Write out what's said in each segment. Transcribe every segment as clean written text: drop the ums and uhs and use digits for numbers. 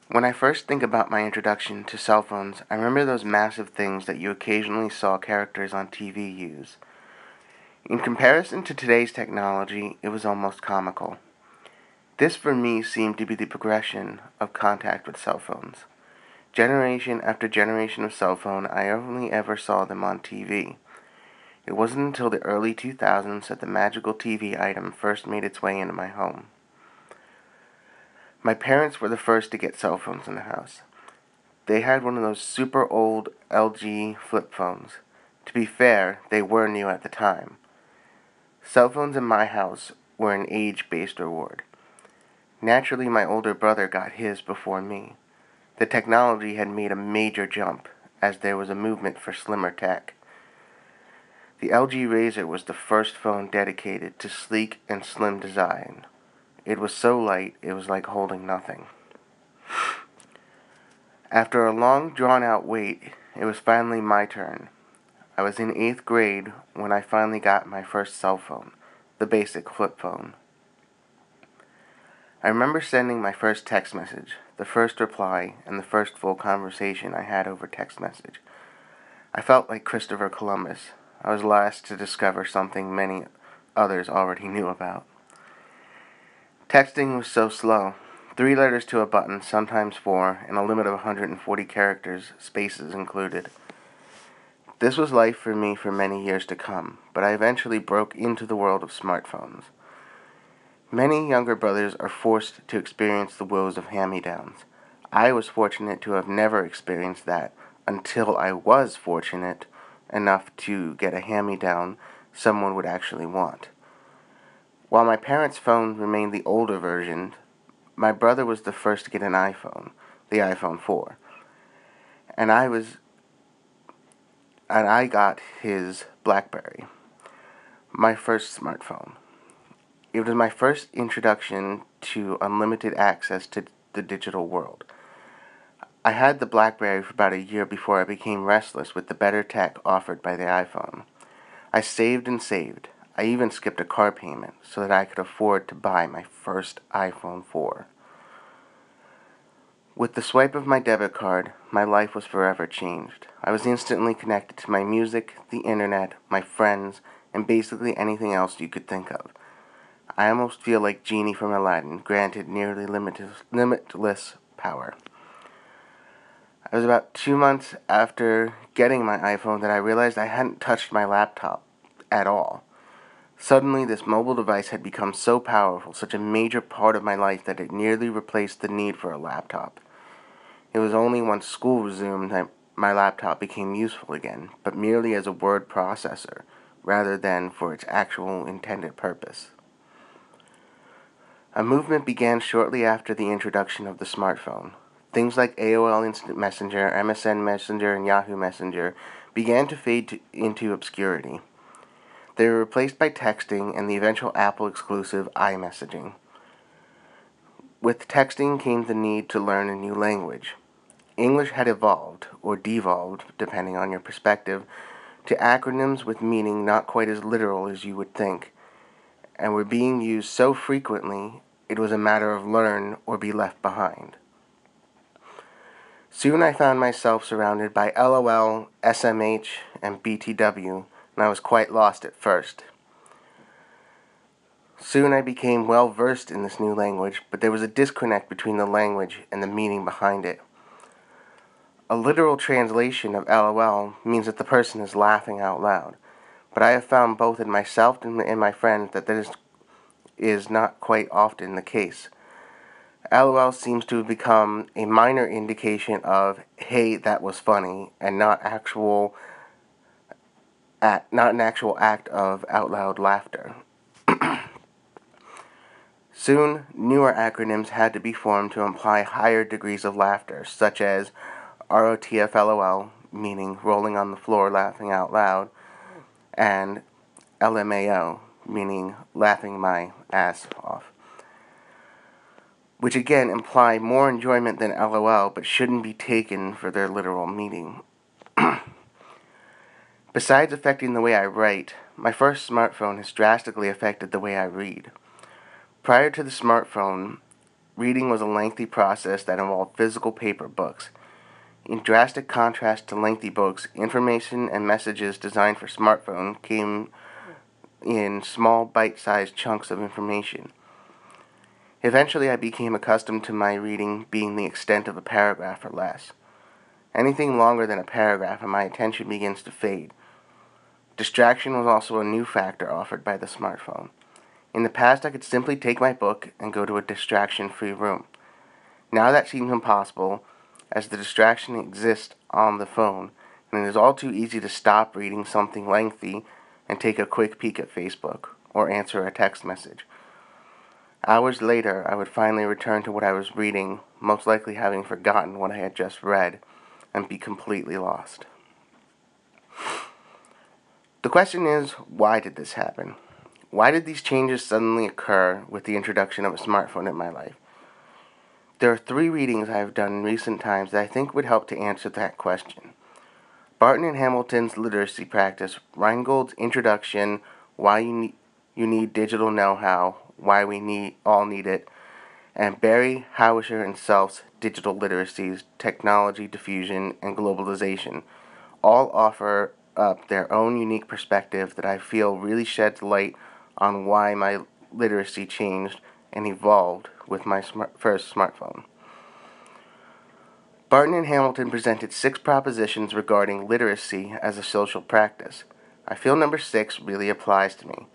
When I first think about my introduction to cell phones, I remember those massive things that you occasionally saw characters on TV use. In comparison to today's technology, it was almost comical. This for me seemed to be the progression of contact with cell phones. Generation after generation of cell phone, I only ever saw them on TV. It wasn't until the early 2000s that the magical TV item first made its way into my home. My parents were the first to get cell phones in the house. They had one of those super old LG flip phones. To be fair, they were new at the time. Cell phones in my house were an age-based reward. Naturally, my older brother got his before me. The technology had made a major jump, as there was a movement for slimmer tech. The LG Razr was the first phone dedicated to sleek and slim design. It was so light, it was like holding nothing. After a long, drawn-out wait, it was finally my turn. I was in 8th grade when I finally got my first cell phone, the basic flip phone. I remember sending my first text message, the first reply, and the first full conversation I had over text message. I felt like Christopher Columbus. I was last to discover something many others already knew about. Texting was so slow. 3 letters to a button, sometimes 4, and a limit of 140 characters, spaces included. This was life for me for many years to come, but I eventually broke into the world of smartphones. Many younger brothers are forced to experience the woes of hand-me-downs. I was fortunate to have never experienced that until I was fortunate enough to get a hand-me-down someone would actually want. While my parents' phone remained the older version, my brother was the first to get an iPhone, the iPhone 4. And I got his BlackBerry, my first smartphone. It was my first introduction to unlimited access to the digital world. I had the BlackBerry for about a year before I became restless with the better tech offered by the iPhone. I saved and saved. I even skipped a car payment so that I could afford to buy my first iPhone 4. With the swipe of my debit card, my life was forever changed. I was instantly connected to my music, the internet, my friends, and basically anything else you could think of. I almost feel like Genie from Aladdin, granted nearly limitless power. It was about 2 months after getting my iPhone that I realized I hadn't touched my laptop at all. Suddenly, this mobile device had become so powerful, such a major part of my life, that it nearly replaced the need for a laptop. It was only once school resumed that my laptop became useful again, but merely as a word processor, rather than for its actual intended purpose. A movement began shortly after the introduction of the smartphone. Things like AOL Instant Messenger, MSN Messenger, and Yahoo Messenger began to fade into obscurity. They were replaced by texting and the eventual Apple exclusive iMessaging. With texting came the need to learn a new language. English had evolved, or devolved, depending on your perspective, to acronyms with meaning not quite as literal as you would think, and were being used so frequently it was a matter of learn or be left behind. Soon I found myself surrounded by LOL, SMH, and BTW, and I was quite lost at first. Soon I became well versed in this new language, but there was a disconnect between the language and the meaning behind it. A literal translation of LOL means that the person is laughing out loud, but I have found both in myself and in my friends that this is not quite often the case. LOL seems to have become a minor indication of, hey, that was funny, and not an actual act of out loud laughter. Soon, newer acronyms had to be formed to imply higher degrees of laughter, such as ROTFLOL, meaning rolling on the floor laughing out loud, and LMAO, meaning laughing my ass off, which again imply more enjoyment than LOL, but shouldn't be taken for their literal meaning. Besides affecting the way I write, my first smartphone has drastically affected the way I read. Prior to the smartphone, reading was a lengthy process that involved physical paper books. In drastic contrast to lengthy books, information and messages designed for smartphone came in small, bite-sized chunks of information. Eventually, I became accustomed to my reading being the extent of a paragraph or less. Anything longer than a paragraph and my attention begins to fade. Distraction was also a new factor offered by the smartphone. In the past, I could simply take my book and go to a distraction-free room. Now that seems impossible, as the distraction exists on the phone, and it is all too easy to stop reading something lengthy and take a quick peek at Facebook or answer a text message. Hours later, I would finally return to what I was reading, most likely having forgotten what I had just read, and be completely lost. The question is, why did this happen? Why did these changes suddenly occur with the introduction of a smartphone in my life? There are 3 readings I have done in recent times that I think would help to answer that question. Barton and Hamilton's Literacy Practice, Reingold's Introduction, Why You Need Digital Know-How, Why We All Need It, and Barry Houser and Self's Digital Literacies, Technology, Diffusion, and Globalization, all offer up their own unique perspective that I feel really sheds light on why my literacy changed and evolved with my first smartphone. Barton and Hamilton presented 6 propositions regarding literacy as a social practice. I feel number 6 really applies to me.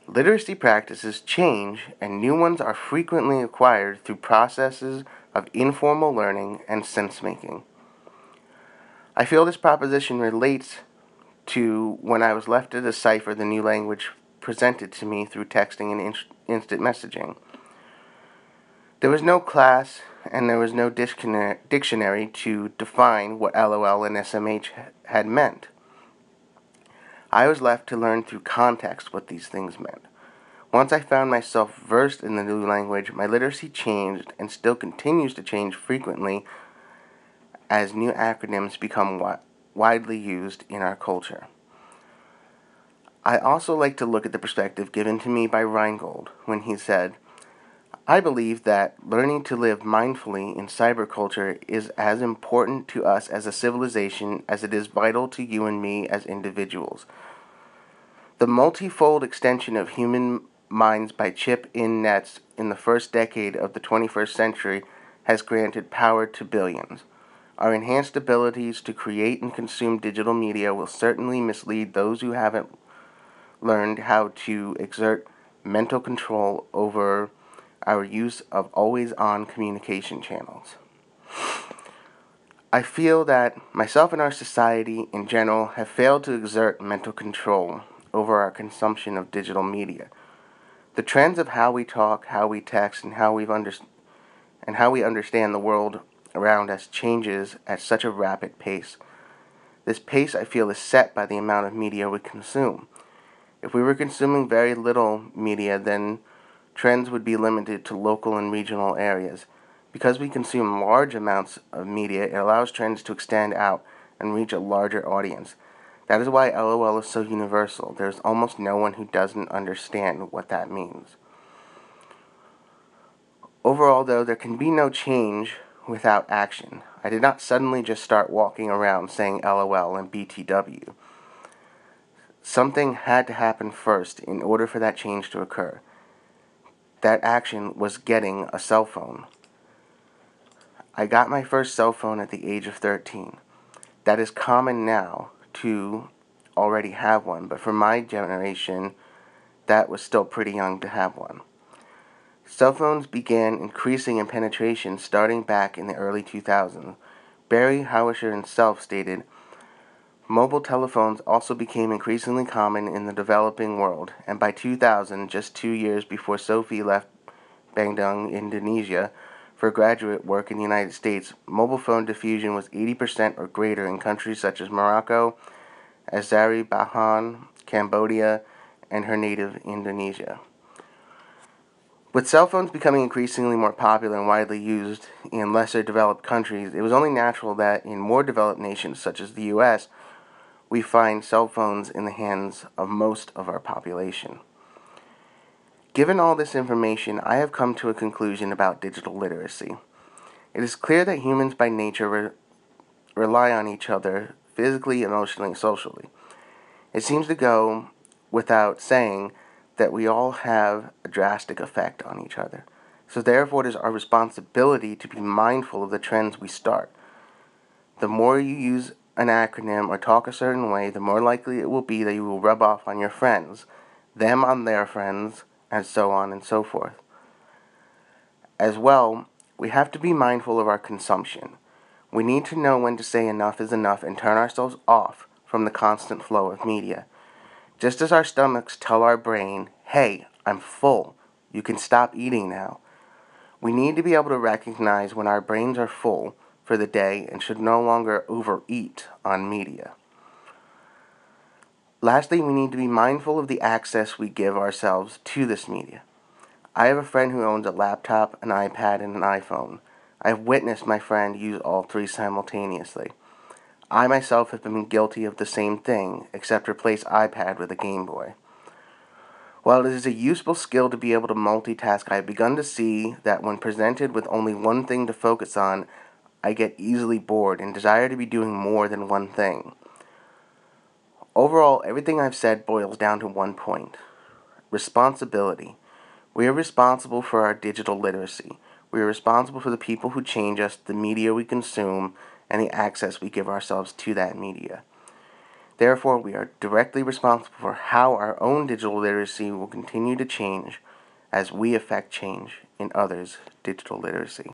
Literacy practices change, and new ones are frequently acquired through processes of informal learning and sense-making. I feel this proposition relates to when I was left to decipher the new language presented to me through texting and instant messaging. There was no class and there was no dictionary to define what LOL and SMH had meant. I was left to learn through context what these things meant. Once I found myself versed in the new language, my literacy changed and still continues to change frequently as new acronyms become widely used in our culture. I also like to look at the perspective given to me by Reingold when he said, I believe that learning to live mindfully in cyberculture is as important to us as a civilization as it is vital to you and me as individuals. The multifold extension of human minds by chip-in nets in the first decade of the 21st century has granted power to billions. Our enhanced abilities to create and consume digital media will certainly mislead those who haven't learned how to exert mental control over our use of always-on communication channels. I feel that myself and our society in general have failed to exert mental control over our consumption of digital media. The trends of how we talk, how we text, and how we understand the world around us changes at such a rapid pace. This pace, I feel, is set by the amount of media we consume. If we were consuming very little media, then trends would be limited to local and regional areas. Because we consume large amounts of media, it allows trends to extend out and reach a larger audience. That is why LOL is so universal. There's almost no one who doesn't understand what that means. Overall, though, there can be no change without action. I did not suddenly just start walking around saying LOL and BTW. Something had to happen first in order for that change to occur. That action was getting a cell phone. I got my first cell phone at the age of 13. That is common now to already have one, but for my generation, that was still pretty young to have one. Cell phones began increasing in penetration starting back in the early 2000s. Barry Houser himself stated, mobile telephones also became increasingly common in the developing world, and by 2000, just 2 years before Sophie left Bandung, Indonesia, for graduate work in the United States, mobile phone diffusion was 80% or greater in countries such as Morocco, Azerbaijan, Cambodia, and her native Indonesia. With cell phones becoming increasingly more popular and widely used in lesser developed countries, it was only natural that in more developed nations such as the U.S., we find cell phones in the hands of most of our population. Given all this information, I have come to a conclusion about digital literacy. It is clear that humans by nature rely on each other physically, emotionally, and socially. It seems to go without saying that we all have a drastic effect on each other. So therefore it is our responsibility to be mindful of the trends we start. The more you use an acronym or talk a certain way, the more likely it will be that you will rub off on your friends, them on their friends, and so on and so forth. As well, we have to be mindful of our consumption. We need to know when to say enough is enough and turn ourselves off from the constant flow of media. Just as our stomachs tell our brain, hey, I'm full, you can stop eating now. We need to be able to recognize when our brains are full for the day and should no longer overeat on media. Lastly, we need to be mindful of the access we give ourselves to this media. I have a friend who owns a laptop, an iPad, and an iPhone. I have witnessed my friend use all three simultaneously. I myself have been guilty of the same thing, except replace iPad with a Game Boy. While it is a useful skill to be able to multitask, I have begun to see that when presented with only one thing to focus on, I get easily bored and desire to be doing more than one thing. Overall, everything I've said boils down to one point: responsibility. We are responsible for our digital literacy. We are responsible for the people who change us, the media we consume, and the access we give ourselves to that media. Therefore, we are directly responsible for how our own digital literacy will continue to change as we affect change in others' digital literacy.